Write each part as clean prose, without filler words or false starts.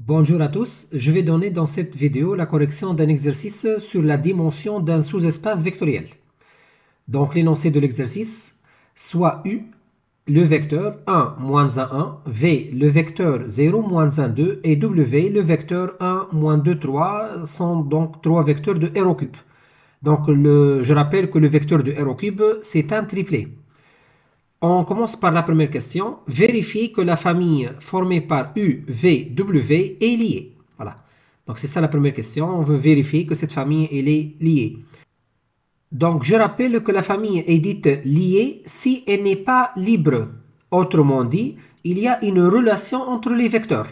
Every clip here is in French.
Bonjour à tous, je vais donner dans cette vidéo la correction d'un exercice sur la dimension d'un sous-espace vectoriel. Donc l'énoncé de l'exercice, soit U, le vecteur 1, moins 1, 1, V, le vecteur 0, moins 1, 2, et W, le vecteur 1, moins 2, 3, sont donc trois vecteurs de R au cube. Donc je rappelle que le vecteur de R au cube, c'est un triplet. On commence par la première question. Vérifier que la famille formée par U, V, W est liée. Voilà. Donc c'est ça la première question. On veut vérifier que cette famille elle est liée. Donc je rappelle que la famille est dite liée si elle n'est pas libre. Autrement dit, il y a une relation entre les vecteurs.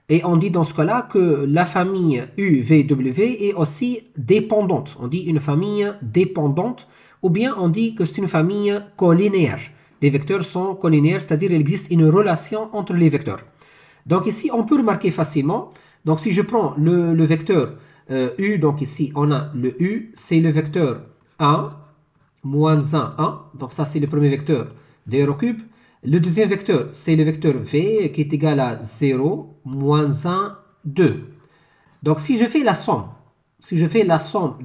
Et on dit dans ce cas-là que la famille U, V, W est aussi dépendante. On dit une famille dépendante ou bien on dit que c'est une famille collinéaire. Les vecteurs sont collinéaires, c'est-à-dire qu'il existe une relation entre les vecteurs. Donc ici, on peut remarquer facilement, donc si je prends le vecteur U, donc ici on a le U, c'est le vecteur 1, moins 1, 1, donc ça c'est le premier vecteur de R au cube. Le deuxième vecteur, c'est le vecteur V qui est égal à 0, moins 1, 2. Donc si je fais la somme,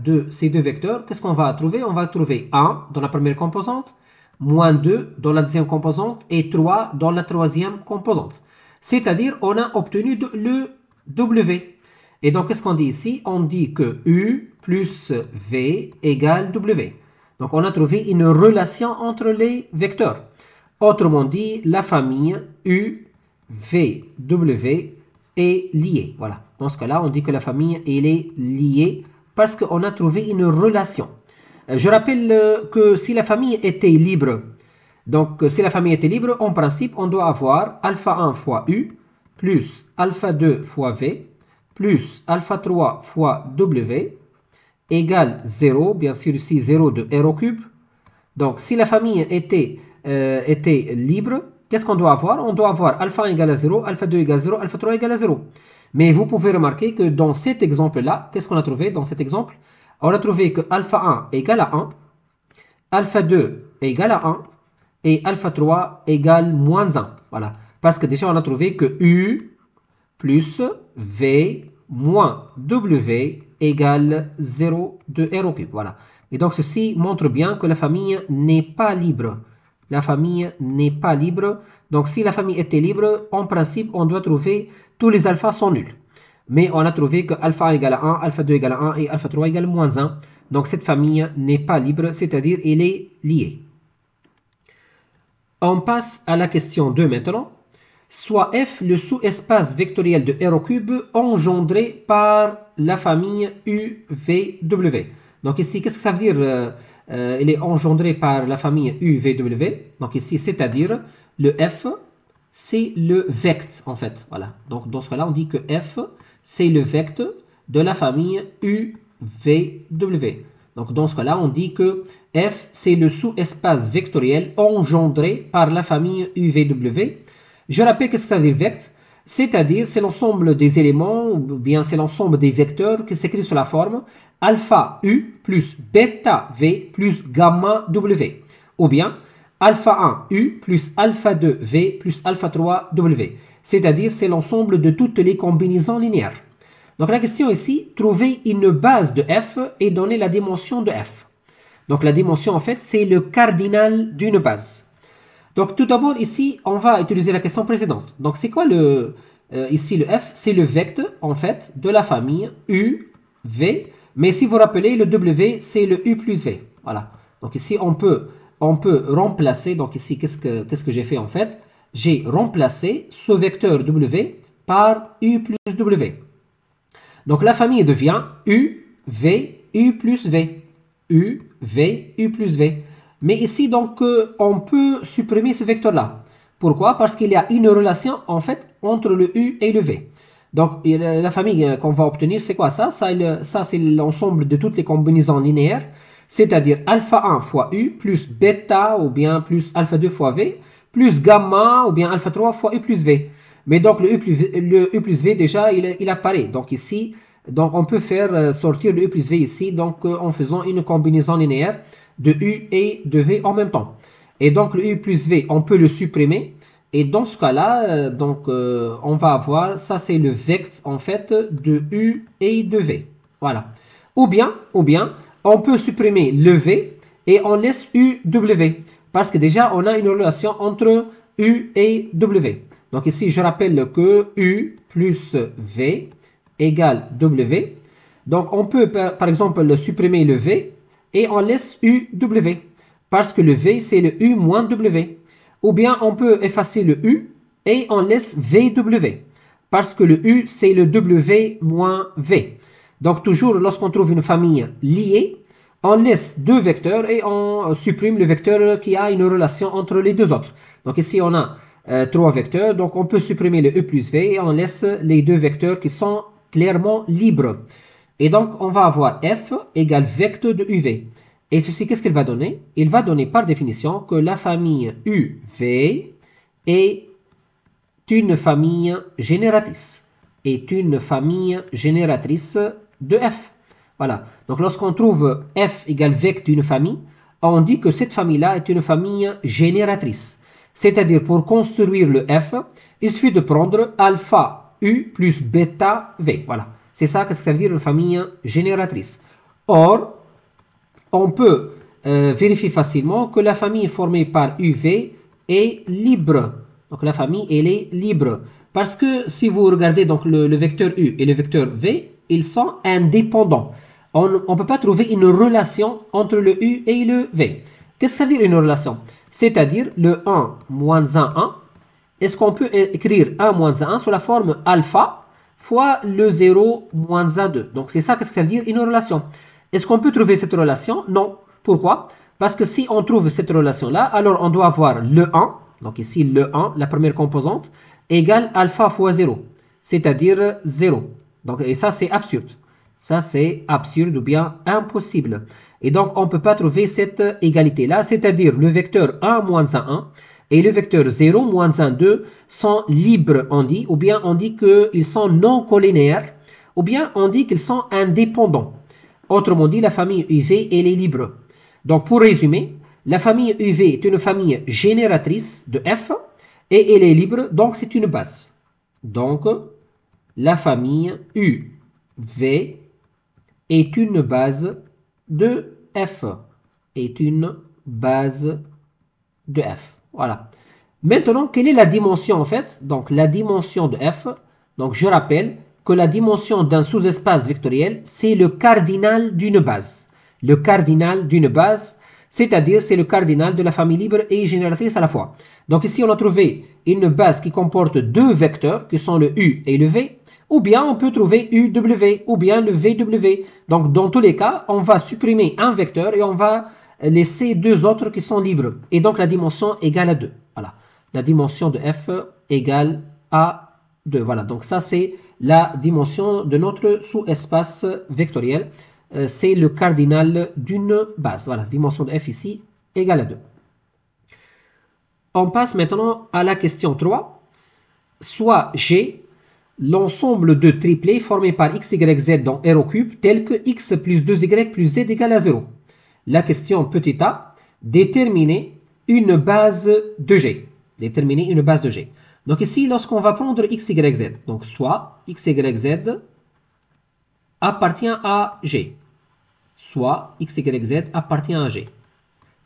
de ces deux vecteurs, qu'est-ce qu'on va trouver? On va trouver 1 dans la première composante, moins 2 dans la deuxième composante et 3 dans la troisième composante. C'est-à-dire, on a obtenu le W. Et donc, qu'est-ce qu'on dit ici? On dit que U plus V égale W. Donc, on a trouvé une relation entre les vecteurs. Autrement dit, la famille U, V, W est liée. Voilà. Dans ce cas-là, on dit que la famille elle est liée parce qu'on a trouvé une relation. Je rappelle que si la famille était libre, donc si la famille était libre, en principe, on doit avoir alpha 1 fois U plus alpha 2 fois V plus alpha 3 fois W égale 0, bien sûr ici 0 de R au cube. Donc si la famille était libre, qu'est-ce qu'on doit avoir? On doit avoir alpha 1 égale à 0, alpha 2 égale à 0, alpha 3 égale à 0. Mais vous pouvez remarquer que dans cet exemple-là, qu'est-ce qu'on a trouvé dans cet exemple? On a trouvé que alpha 1 égale à 1, alpha 2 égale à 1 et alpha 3 égale moins 1. Voilà. Parce que déjà, on a trouvé que U plus V moins W égale 0 de R au cube. Voilà. Et donc, ceci montre bien que la famille n'est pas libre. La famille n'est pas libre. Donc, si la famille était libre, en principe, on doit trouver tous les alphas sont nuls. Mais on a trouvé que alpha 1 égale à 1, alpha 2 égale à 1 et alpha 3 égale à moins 1. Donc, cette famille n'est pas libre, c'est-à-dire elle est liée. On passe à la question 2 maintenant. Soit F le sous-espace vectoriel de R au cube engendré par la famille UVW. Donc ici, qu'est-ce que ça veut dire il est engendré par la famille UVW. Donc ici, c'est-à-dire le F, c'est le vect en fait. Voilà. Donc dans ce cas-là, on dit que F, c'est le vect de la famille UVW. Donc dans ce cas-là, on dit que F, c'est le sous-espace vectoriel engendré par la famille UVW. Je rappelle que ça veut dire vect, c'est-à-dire c'est l'ensemble des éléments, ou bien c'est l'ensemble des vecteurs qui s'écrit sous la forme alpha U plus bêta V plus gamma W. Ou bien alpha 1 U plus alpha 2 V plus alpha 3 W. C'est-à-dire c'est l'ensemble de toutes les combinaisons linéaires. Donc la question ici, trouver une base de F et donner la dimension de F. Donc la dimension en fait c'est le cardinal d'une base. Donc tout d'abord ici on va utiliser la question précédente. Donc c'est quoi ici le F? C'est le vect en fait de la famille U, V. Mais si vous rappelez le W c'est le U plus V. Voilà. Donc ici on peut remplacer. Donc ici qu'est-ce que j'ai fait en fait? J'ai remplacé ce vecteur W par U plus W. Donc la famille devient U, V, U plus V. U, V, U plus V. Mais ici, donc, on peut supprimer ce vecteur-là. Pourquoi? Parce qu'il y a une relation, en fait, entre le U et le V. Donc, la famille qu'on va obtenir, c'est quoi ça? Ça, c'est l'ensemble de toutes les combinaisons linéaires, c'est-à-dire alpha 1 fois U plus bêta ou bien plus alpha 2 fois V, plus gamma ou bien alpha 3 fois U plus V. Mais donc, le U plus V, déjà, il apparaît. Donc, ici, donc, on peut faire sortir le U plus V ici, donc, en faisant une combinaison linéaire de U et de V en même temps. Et donc, le U plus V, on peut le supprimer. Et dans ce cas-là, on va avoir, ça c'est le vecteur en fait de U et de V. Voilà. Ou bien, on peut supprimer le V et on laisse UW. Parce que déjà, on a une relation entre U et W. Donc ici, je rappelle que U plus V égale W. Donc on peut par exemple supprimer le V et on laisse UW. Parce que le V c'est le U moins W. Ou bien on peut effacer le U et on laisse VW. Parce que le U c'est le W moins V. Donc toujours lorsqu'on trouve une famille liée, on laisse deux vecteurs et on supprime le vecteur qui a une relation entre les deux autres. Donc ici on a trois vecteurs, donc on peut supprimer le U plus V et on laisse les deux vecteurs qui sont clairement libres. Et donc on va avoir F égale vecteur de UV. Et ceci, qu'est-ce qu'il va donner? Il va donner par définition que la famille UV est une famille génératrice. Est une famille génératrice de F. Voilà. Donc lorsqu'on trouve F égale vecteur d'une famille, on dit que cette famille-là est une famille génératrice. C'est-à-dire pour construire le F, il suffit de prendre alpha U plus bêta V. Voilà. C'est ça que ça veut dire une famille génératrice. Or, on peut vérifier facilement que la famille formée par UV est libre. Donc la famille, elle est libre. Parce que si vous regardez donc le vecteur U et le vecteur V, ils sont indépendants. On ne peut pas trouver une relation entre le U et le V. Qu'est-ce que ça veut dire une relation? C'est-à-dire le 1 moins 1, 1. Est-ce qu'on peut écrire 1 moins 1 sous la forme alpha fois le 0 moins 1, 2? Donc c'est ça que ça veut dire une relation. Est-ce qu'on peut trouver cette relation? Non. Pourquoi? Parce que si on trouve cette relation-là, alors on doit avoir le 1, donc ici le 1, la première composante, égale alpha fois 0, c'est-à-dire 0. Donc, et ça, c'est absurde. Ça, c'est absurde ou bien impossible. Et donc, on ne peut pas trouver cette égalité-là, c'est-à-dire le vecteur 1 moins 1, 1 et le vecteur 0 moins 1, 2 sont libres, on dit, ou bien on dit qu'ils sont non collinéaires, ou bien on dit qu'ils sont indépendants. Autrement dit, la famille UV, elle est libre. Donc, pour résumer, la famille UV est une famille génératrice de F et elle est libre, donc c'est une base. Donc, la famille UV est une base de F. Est une base de F. Voilà. Maintenant, quelle est la dimension en fait? Donc, la dimension de F, donc je rappelle que la dimension d'un sous-espace vectoriel, c'est le cardinal d'une base. Le cardinal d'une base, c'est-à-dire c'est le cardinal de la famille libre et génératrice à la fois. Donc ici, on a trouvé une base qui comporte deux vecteurs, qui sont le U et le V, ou bien on peut trouver UW, ou bien le VW. Donc dans tous les cas, on va supprimer un vecteur et on va laisser deux autres qui sont libres. Et donc la dimension égale à 2. Voilà. La dimension de F égale à 2. Voilà. Donc ça, c'est la dimension de notre sous-espace vectoriel. C'est le cardinal d'une base. Voilà. Dimension de F ici égale à 2. On passe maintenant à la question 3. Soit G, l'ensemble de triplés formés par x, y, z dans R au cube, tel que x plus 2y plus z égale à 0. La question petit a, déterminer une base de G. Déterminer une base de G. Donc ici, lorsqu'on va prendre x, y, z, donc soit x, y, z appartient à G, soit x, y, z appartient à G.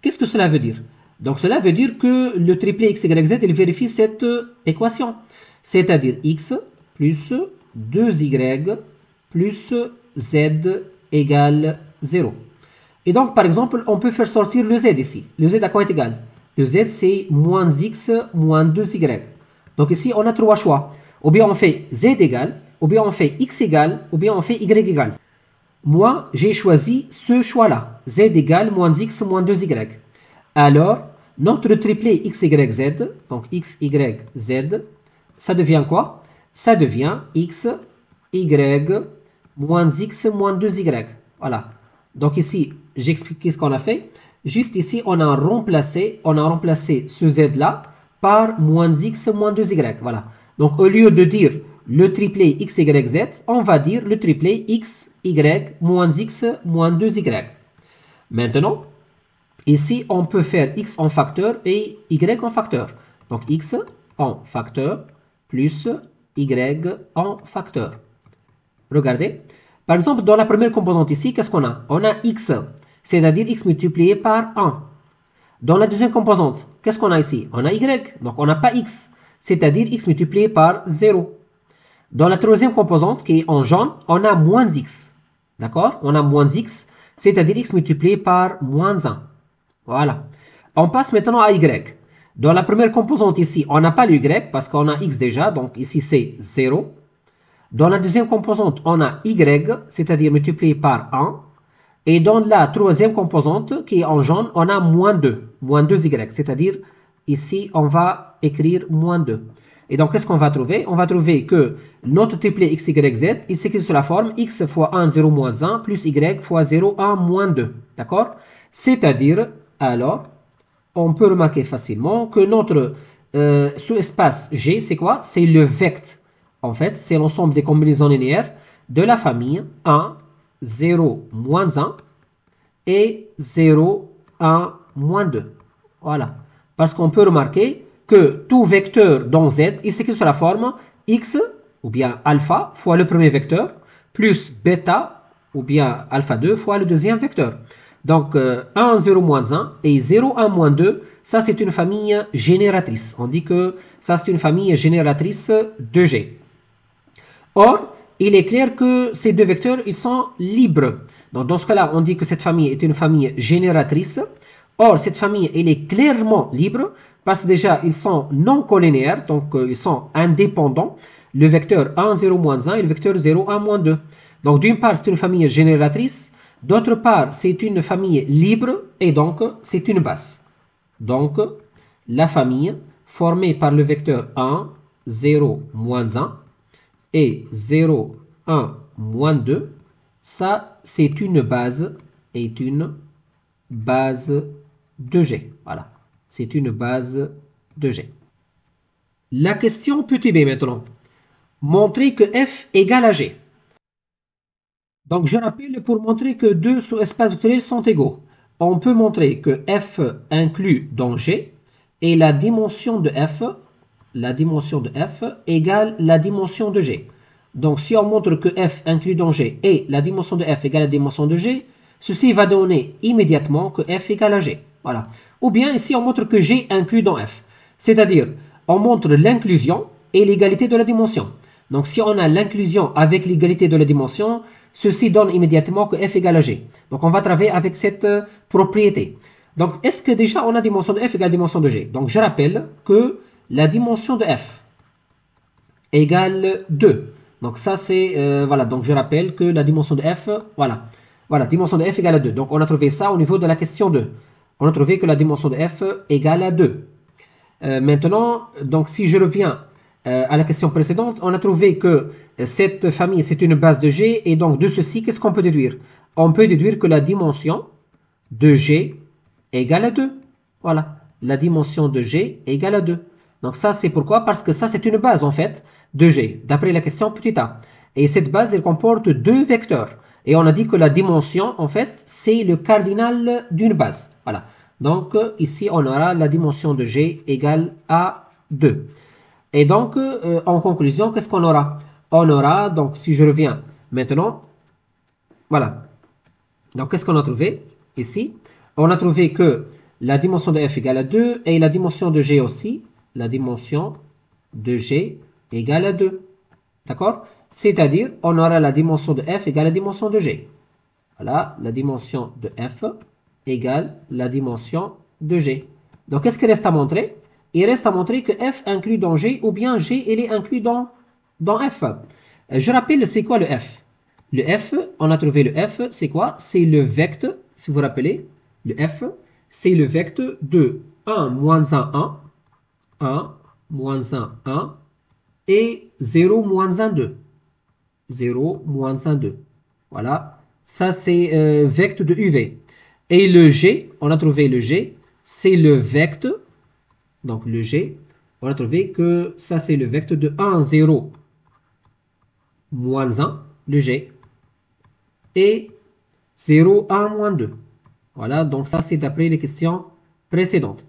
Qu'est-ce que cela veut dire? Donc cela veut dire que le triplet x, y, z, il vérifie cette équation. C'est-à-dire x plus 2y plus z égale 0. Et donc, par exemple, on peut faire sortir le z ici. Le z à quoi est égal? Le z, c'est moins x moins 2y. Donc ici, on a trois choix. Ou bien on fait z égal, ou bien on fait x égal, ou bien on fait y égal. Moi, j'ai choisi ce choix-là. Z égale moins x moins 2y. Alors, notre triplet x, y, z, donc x, y, z, ça devient quoi? Ça devient x, y, moins x, moins 2y. Voilà. Donc ici, j'explique ce qu'on a fait. Juste ici, on a remplacé ce z-là par moins x, moins 2y. Voilà. Donc au lieu de dire le triplet x, y, z, on va dire le triplet x, y, moins x, moins 2y. Maintenant, ici, on peut faire x en facteur et y en facteur. Donc x en facteur plus y en facteur. Regardez. Par exemple, dans la première composante ici, qu'est-ce qu'on a? On a x, c'est-à-dire x multiplié par 1. Dans la deuxième composante, qu'est-ce qu'on a ici? On a y, donc on n'a pas x, c'est-à-dire x multiplié par 0. Dans la troisième composante, qui est en jaune, on a moins x. D'accord? On a moins x, c'est-à-dire x multiplié par moins 1. Voilà. On passe maintenant à y. Dans la première composante ici, on n'a pas le y parce qu'on a x déjà, donc ici c'est 0. Dans la deuxième composante, on a y, c'est-à-dire multiplié par 1. Et dans la troisième composante, qui est en jaune, on a moins 2y, c'est-à-dire ici, on va écrire moins 2. Et donc, qu'est-ce qu'on va trouver? On va trouver que notre triplet x, y, z, il s'écrit sous la forme x fois 1, 0, moins 1, plus y fois 0, 1, moins 2. D'accord? C'est-à-dire, alors, on peut remarquer facilement que notre sous-espace G, c'est quoi? C'est le vecteur. En fait, c'est l'ensemble des combinaisons linéaires de la famille 1, 0, moins 1 et 0, 1, moins 2. Voilà. Parce qu'on peut remarquer que tout vecteur dans Z, il s'écrit sous la forme x ou bien alpha fois le premier vecteur plus bêta ou bien alpha 2 fois le deuxième vecteur. Donc 1, 0, moins 1 et 0, 1, moins 2, ça c'est une famille génératrice. On dit que ça c'est une famille génératrice de G. Or, il est clair que ces deux vecteurs, ils sont libres. Donc, dans ce cas-là, on dit que cette famille est une famille génératrice. Or, cette famille, elle est clairement libre parce que déjà, ils sont non collinéaires, donc ils sont indépendants. Le vecteur 1, 0, moins 1 et le vecteur 0, 1, moins 2. Donc, d'une part, c'est une famille génératrice. D'autre part, c'est une famille libre et donc, c'est une base. Donc, la famille formée par le vecteur 1, 0, moins 1 et 0, 1, moins 2, ça c'est une base de G. Voilà, c'est une base de G. La question petit b maintenant. Montrer que f égale à G. Donc je rappelle, pour montrer que deux sous-espaces vectoriels sont égaux, on peut montrer que f inclus dans G et la dimension de f égale la dimension de G. Donc si on montre que f inclus dans G et la dimension de f égale la dimension de G, ceci va donner immédiatement que f égale à G. Voilà. Ou bien ici on montre que G inclus dans f. C'est-à-dire, on montre l'inclusion et l'égalité de la dimension. Donc si on a l'inclusion avec l'égalité de la dimension, ceci donne immédiatement que f égale à G. Donc on va travailler avec cette propriété. Donc est-ce que déjà on a dimension de f égale dimension de G? Donc je rappelle que la dimension de f égale 2. Donc ça c'est, voilà, donc je rappelle que la dimension de f, voilà, dimension de f égale à 2. Donc on a trouvé ça au niveau de la question 2. On a trouvé que la dimension de f égale à 2. Maintenant, donc si je reviens à la question précédente, on a trouvé que cette famille c'est une base de G et donc de ceci, qu'est-ce qu'on peut déduire? On peut déduire que la dimension de G égale à 2. Voilà, la dimension de G égale à 2. Donc ça c'est pourquoi? Parce que ça c'est une base en fait de G, d'après la question petit a. Et cette base elle comporte deux vecteurs. Et on a dit que la dimension en fait c'est le cardinal d'une base. Voilà. Donc ici on aura la dimension de G égale à 2. Et donc en conclusion, qu'est-ce qu'on aura? On aura, donc si je reviens maintenant, voilà. Donc qu'est-ce qu'on a trouvé ici? On a trouvé que la dimension de f égale à 2 et la dimension de G aussi, la dimension de G égale à 2. D'accord? C'est-à-dire, on aura la dimension de f égale la dimension de G. Voilà, la dimension de f égale la dimension de G. Donc, qu'est-ce qu'il reste à montrer? Il reste à montrer que f inclus dans G ou bien G il est inclus dans f. Je rappelle, c'est quoi le f? Le f, on a trouvé le f, c'est quoi? C'est le vecteur, si vous vous rappelez, le f, c'est le vecteur de 1, moins 1, 1, 1, moins 1, 1, et 0, moins 1, 2. 0, moins 1, 2. Voilà. Ça, c'est vecteur de UV. Et le G, on a trouvé le G, c'est le vecteur. Donc, le G, on a trouvé que ça, c'est le vecteur de 1, 0, moins 1, le G. Et 0, 1, moins 2. Voilà, donc ça, c'est d'après les questions précédentes.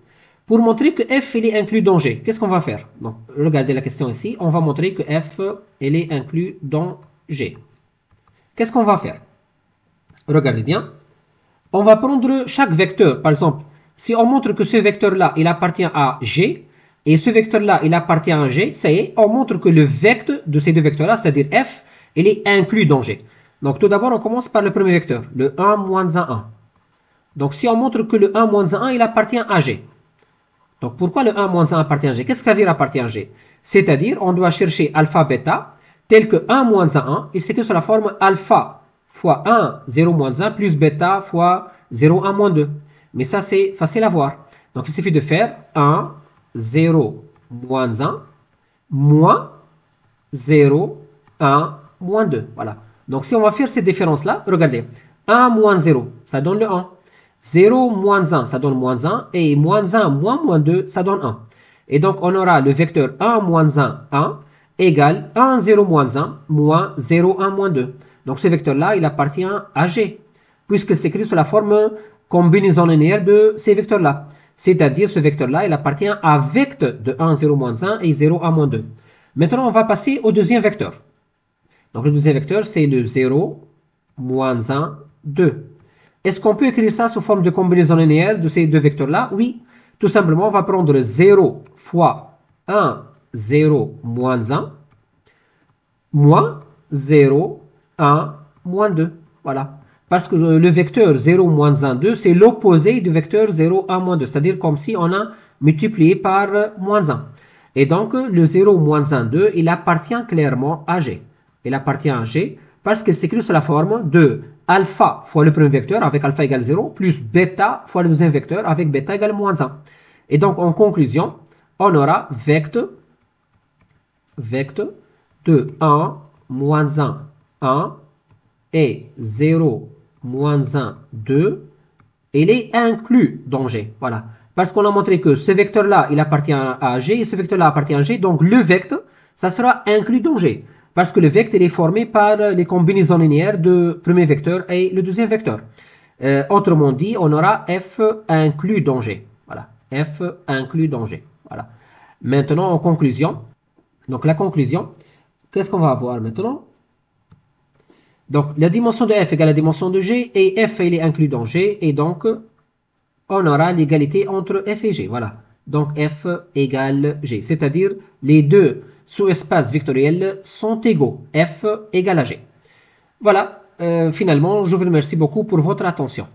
Pour montrer que f il est inclus dans G, qu'est-ce qu'on va faire? Donc, regardez la question ici. On va montrer que f il est inclus dans G. Qu'est-ce qu'on va faire? Regardez bien. On va prendre chaque vecteur. Par exemple, si on montre que ce vecteur-là, il appartient à G, et ce vecteur-là, il appartient à G, ça y est, on montre que le vecteur de ces deux vecteurs-là, c'est-à-dire f, il est inclus dans G. Donc, tout d'abord, on commence par le premier vecteur, le 1 moins 1, 1. Donc, si on montre que le 1 moins 1, il appartient à G. Donc, pourquoi le 1 moins 1 appartient à G? Qu'est-ce que ça veut dire appartient à G? C'est-à-dire, on doit chercher alpha, bêta, tel que 1 moins 1, 1, et c'est que sur la forme alpha fois 1, 0 moins 1, plus bêta fois 0, 1 moins 2. Mais ça, c'est facile à voir. Donc, il suffit de faire 1, 0, moins 1, moins 0, 1, moins 2. Voilà. Donc, si on va faire cette différence-là, regardez. 1 moins 0, ça donne le 1. 0 moins 1, ça donne moins 1. Et moins 1 moins 2, ça donne 1. Et donc, on aura le vecteur 1 moins 1, 1, égale 1, 0 moins 1, moins 0, 1 moins 2. Donc, ce vecteur-là, il appartient à G, puisque c'est écrit sous la forme combinaison linéaire de ces vecteurs-là. C'est-à-dire, ce vecteur-là, il appartient à vecteur de 1, 0 moins 1 et 0, 1 moins 2. Maintenant, on va passer au deuxième vecteur. Donc, le deuxième vecteur, c'est le 0, moins 1, 2. Est-ce qu'on peut écrire ça sous forme de combinaison linéaire de ces deux vecteurs-là? Oui. Tout simplement, on va prendre 0 fois 1, 0, moins 1, moins 0, 1, moins 2. Voilà. Parce que le vecteur 0, moins 1, 2, c'est l'opposé du vecteur 0, 1, moins 2. C'est-à-dire comme si on a multiplié par moins 1. Et donc, le 0, moins 1, 2, il appartient clairement à G. Il appartient à G parce que c'est écrit sous la forme de alpha fois le premier vecteur avec alpha égale 0, plus bêta fois le deuxième vecteur avec bêta égale moins 1. Et donc, en conclusion, on aura vecteur de 1, moins 1, 1, et 0, moins 1, 2, il est inclus dans G. Voilà. Parce qu'on a montré que ce vecteur-là, il appartient à G, et ce vecteur-là appartient à G, donc le vecteur, ça sera inclus dans G. Parce que le vecteur est formé par les combinaisons linéaires de premier vecteur et le deuxième vecteur. Autrement dit, on aura f inclus dans G. Voilà. F inclus dans G. Voilà. Maintenant, en conclusion. Donc, la conclusion, qu'est-ce qu'on va avoir maintenant? Donc, la dimension de f égale la dimension de g, et f, il est inclus dans g, et donc, on aura l'égalité entre f et g. Voilà. Donc, f égale g. C'est-à-dire, les deux sous-espaces vectoriels sont égaux. F égale à g. Voilà. Finalement, je vous remercie beaucoup pour votre attention.